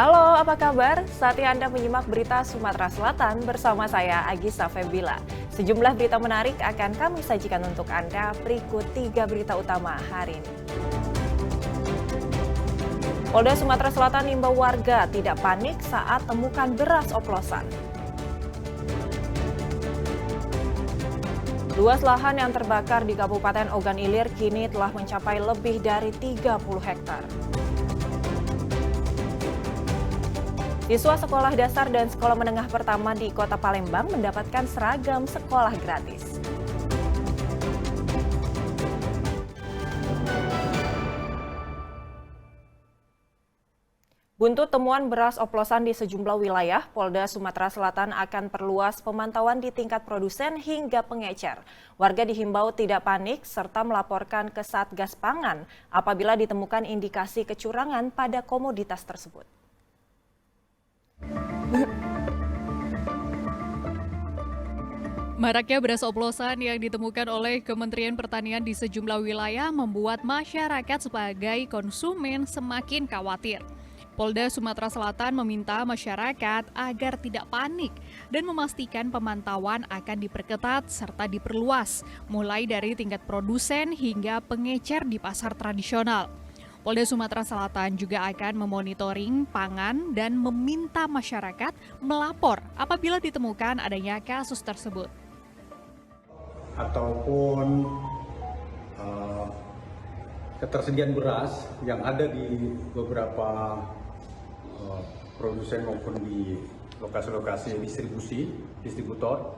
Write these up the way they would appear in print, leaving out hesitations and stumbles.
Halo, apa kabar? Saatnya Anda menyimak berita Sumatera Selatan bersama saya, Agisa Febila. Sejumlah berita menarik akan kami sajikan untuk Anda. Berikut 3 berita utama hari ini. Polda Sumatera Selatan imbau warga tidak panik saat temukan beras oplosan. Luas lahan yang terbakar di Kabupaten Ogan Ilir kini telah mencapai lebih dari 30 hektar. Siswa sekolah dasar dan sekolah menengah pertama di Kota Palembang mendapatkan seragam sekolah gratis. Buntut temuan beras oplosan di sejumlah wilayah, Polda Sumatera Selatan akan perluas pemantauan di tingkat produsen hingga pengecer. Warga dihimbau tidak panik serta melaporkan ke Satgas Pangan apabila ditemukan indikasi kecurangan pada komoditas tersebut. Maraknya beras oplosan yang ditemukan oleh Kementerian Pertanian di sejumlah wilayah membuat masyarakat sebagai konsumen semakin khawatir. Polda Sumatera Selatan meminta masyarakat agar tidak panik dan memastikan pemantauan akan diperketat serta diperluas, mulai dari tingkat produsen hingga pengecer di pasar tradisional. Polda Sumatera Selatan juga akan memonitoring pangan dan meminta masyarakat melapor apabila ditemukan adanya kasus tersebut. Ataupun ketersediaan beras yang ada di beberapa produsen maupun di lokasi-lokasi distributor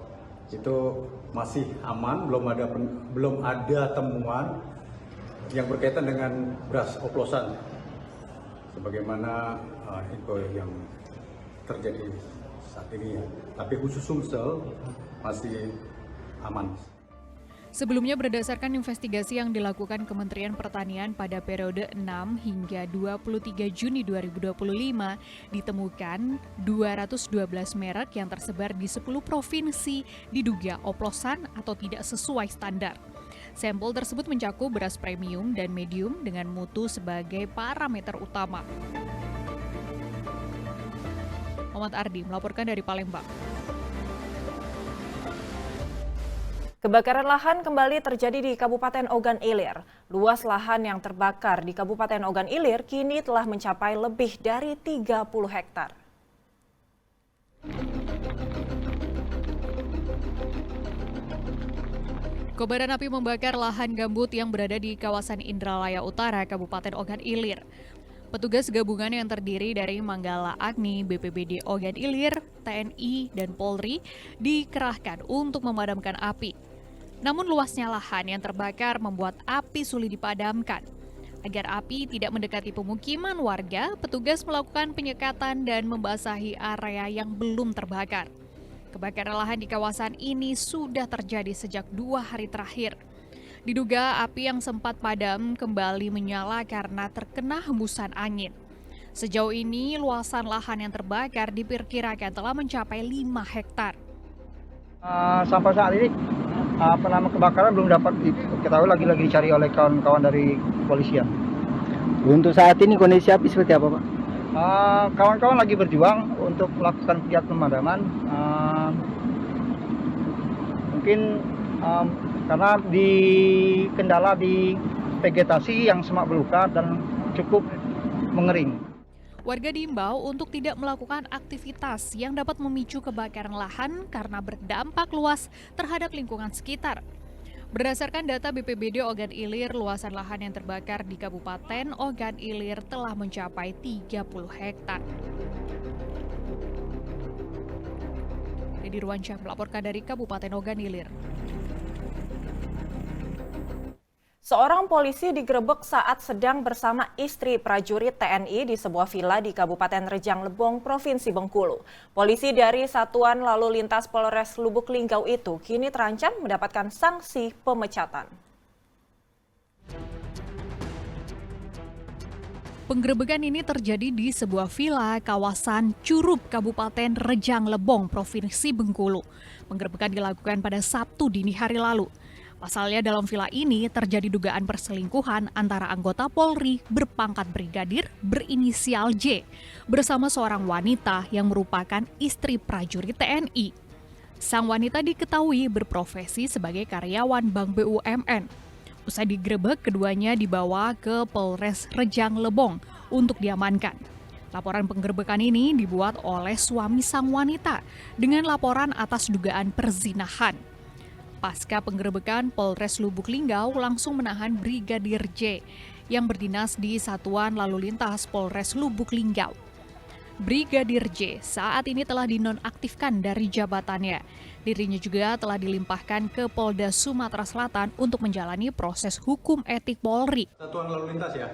itu masih aman, belum ada temuan yang berkaitan dengan beras oplosan sebagaimana info yang terjadi saat ini ya. Tapi khusus Sumsel masih aman. Sebelumnya berdasarkan investigasi yang dilakukan Kementerian Pertanian pada periode 6 hingga 23 Juni 2025, ditemukan 212 merek yang tersebar di 10 provinsi diduga oplosan atau tidak sesuai standar. Sampel tersebut mencakup beras premium dan medium dengan mutu sebagai parameter utama. Muhammad Ardi melaporkan dari Palembang. Kebakaran lahan kembali terjadi di Kabupaten Ogan Ilir. Luas lahan yang terbakar di Kabupaten Ogan Ilir kini telah mencapai lebih dari 30 hektar. Kobaran api membakar lahan gambut yang berada di kawasan Indralaya Utara, Kabupaten Ogan Ilir. Petugas gabungan yang terdiri dari Manggala Agni, BPBD Ogan Ilir, TNI, dan Polri dikerahkan untuk memadamkan api. Namun luasnya lahan yang terbakar membuat api sulit dipadamkan. Agar api tidak mendekati pemukiman warga, petugas melakukan penyekatan dan membasahi area yang belum terbakar. Kebakaran lahan di kawasan ini sudah terjadi sejak 2 hari terakhir. Diduga api yang sempat padam kembali menyala karena terkena hembusan angin. Sejauh ini luasan lahan yang terbakar diperkirakan telah mencapai 5 hektar. Sampai saat ini penama kebakaran belum dapat diketahui, lagi dicari oleh kawan-kawan dari kepolisian. Untuk saat ini kondisi api seperti apa, Pak? Kawan-kawan lagi berjuang untuk melakukan kegiatan pemadaman. Mungkin karena kendala di vegetasi yang semak belukar dan cukup mengering. Warga diimbau untuk tidak melakukan aktivitas yang dapat memicu kebakaran lahan karena berdampak luas terhadap lingkungan sekitar. Berdasarkan data BPBD Ogan Ilir, luasan lahan yang terbakar di Kabupaten Ogan Ilir telah mencapai 30 hektar. Dedi Ruansyah melaporkan dari Kabupaten Ogan Ilir. Seorang polisi digerebek saat sedang bersama istri prajurit TNI di sebuah villa di Kabupaten Rejang Lebong, Provinsi Bengkulu. Polisi dari Satuan Lalu Lintas Polres Lubuk Linggau itu kini terancam mendapatkan sanksi pemecatan. Penggerebekan ini terjadi di sebuah villa kawasan Curup, Kabupaten Rejang Lebong, Provinsi Bengkulu. Penggerebekan dilakukan pada Sabtu dini hari lalu. Pasalnya dalam vila ini terjadi dugaan perselingkuhan antara anggota Polri berpangkat brigadir berinisial J bersama seorang wanita yang merupakan istri prajurit TNI. Sang wanita diketahui berprofesi sebagai karyawan Bank BUMN. Usai digerebek, keduanya dibawa ke Polres Rejang Lebong untuk diamankan. Laporan penggerebekan ini dibuat oleh suami sang wanita dengan laporan atas dugaan perzinahan. Pasca penggerebekan, Polres Lubuk Linggau langsung menahan Brigadir J yang berdinas di Satuan Lalu Lintas Polres Lubuk Linggau. Brigadir J saat ini telah dinonaktifkan dari jabatannya. Dirinya juga telah dilimpahkan ke Polda Sumatera Selatan untuk menjalani proses hukum etik Polri. Satuan Lalu Lintas ya?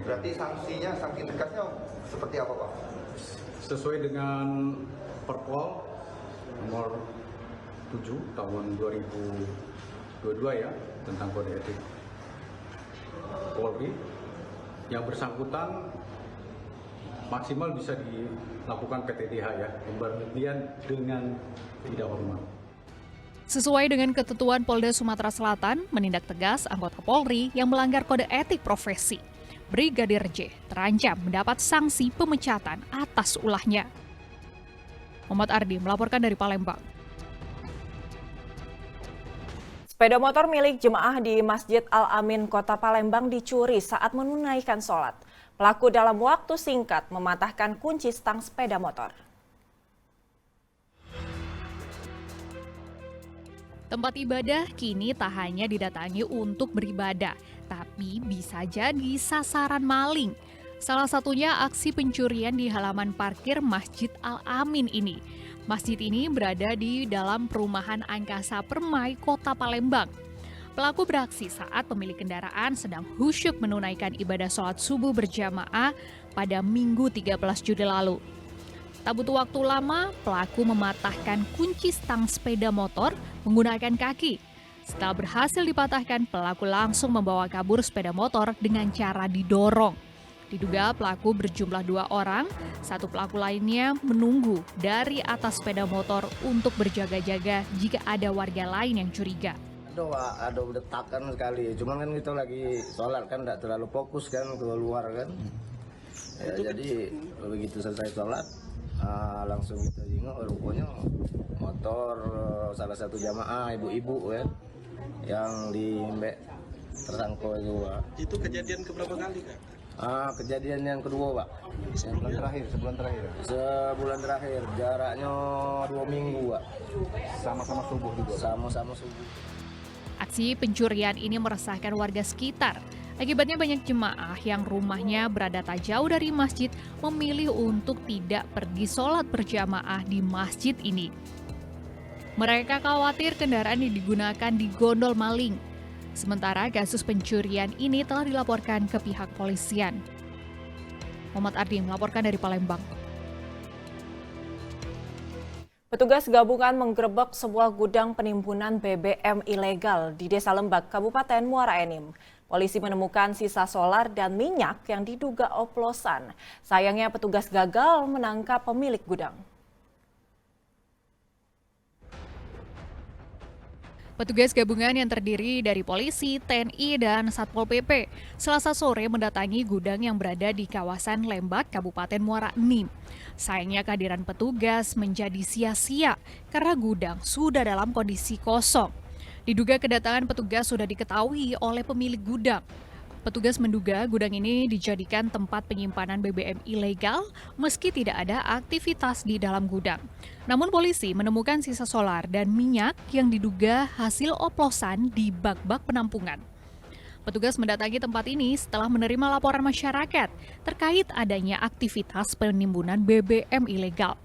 Berarti sanksi tegasnya seperti apa, Pak? Sesuai dengan Perpol nomor 7 tahun 2022 ya, tentang kode etik Polri, yang bersangkutan maksimal bisa dilakukan PTDH ya, pemberhentian dengan tidak hormat. Sesuai dengan ketentuan Polda Sumatera Selatan, menindak tegas anggota Polri yang melanggar kode etik profesi. Brigadir J terancam mendapat sanksi pemecatan atas ulahnya. Muhammad Ardi melaporkan dari Palembang. Sepeda motor milik jemaah di Masjid Al-Amin Kota Palembang dicuri saat menunaikan sholat. Pelaku dalam waktu singkat mematahkan kunci stang sepeda motor. Tempat ibadah kini tak hanya didatangi untuk beribadah, tapi bisa jadi sasaran maling. Salah satunya aksi pencurian di halaman parkir Masjid Al-Amin ini. Masjid ini berada di dalam perumahan Angkasa Permai, Kota Palembang. Pelaku beraksi saat pemilik kendaraan sedang khusyuk menunaikan ibadah sholat subuh berjamaah pada Minggu 13 Juli lalu. Tak butuh waktu lama, pelaku mematahkan kunci stang sepeda motor menggunakan kaki. Setelah berhasil dipatahkan, pelaku langsung membawa kabur sepeda motor dengan cara didorong. Diduga pelaku berjumlah 2 orang, satu pelaku lainnya menunggu dari atas sepeda motor untuk berjaga-jaga jika ada warga lain yang curiga. Ada detakan sekali, cuman kan kita lagi sholat kan tidak terlalu fokus kan keluar kan. Ya, jadi begitu selesai sholat, langsung kita jenguk, rupanya motor salah satu jamaah ibu-ibu kan yang tersangkut itu. Itu kejadian keberapa kali, Kak? Kejadian yang kedua, Pak. Sebulan terakhir, jaraknya 2 minggu, Pak. Sama-sama subuh juga. Sama-sama subuh. Aksi pencurian ini meresahkan warga sekitar. Akibatnya banyak jemaah yang rumahnya berada tak jauh dari masjid memilih untuk tidak pergi sholat berjamaah di masjid ini. Mereka khawatir kendaraan yang digunakan digondol maling. Sementara kasus pencurian ini telah dilaporkan ke pihak polisian. Muhammad Ardi melaporkan dari Palembang. Petugas gabungan menggerebek sebuah gudang penimbunan BBM ilegal di Desa Lembak, Kabupaten Muara Enim. Polisi menemukan sisa solar dan minyak yang diduga oplosan. Sayangnya petugas gagal menangkap pemilik gudang. Petugas gabungan yang terdiri dari polisi, TNI, dan Satpol PP Selasa sore mendatangi gudang yang berada di kawasan Lembak, Kabupaten Muara Enim. Sayangnya kehadiran petugas menjadi sia-sia karena gudang sudah dalam kondisi kosong. Diduga kedatangan petugas sudah diketahui oleh pemilik gudang. Petugas menduga gudang ini dijadikan tempat penyimpanan BBM ilegal meski tidak ada aktivitas di dalam gudang. Namun polisi menemukan sisa solar dan minyak yang diduga hasil oplosan di bak-bak penampungan. Petugas mendatangi tempat ini setelah menerima laporan masyarakat terkait adanya aktivitas penimbunan BBM ilegal.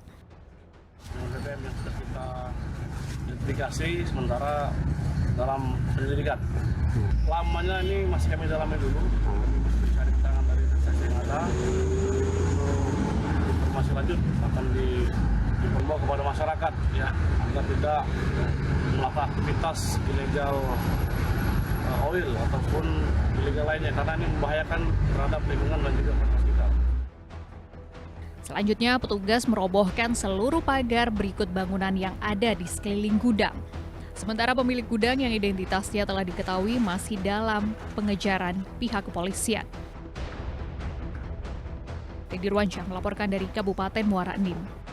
BBM yang sudah kita identifikasi sementara dalam penyelidikan. Lamanya ini masih kami dalami dulu, kami masih mencari keterangan dari saksi yang ada. Untuk informasi lanjut akan dihimbau kepada masyarakat ya agar tidak melakukan aktivitas ilegal oil ataupun ilegal lainnya karena ini membahayakan terhadap lingkungan dan juga masyarakat sekitar. Selanjutnya petugas merobohkan seluruh pagar berikut bangunan yang ada di sekeliling gudang. Sementara pemilik gudang yang identitasnya telah diketahui masih dalam pengejaran pihak kepolisian. Edi Ruansyah melaporkan dari Kabupaten Muara Enim.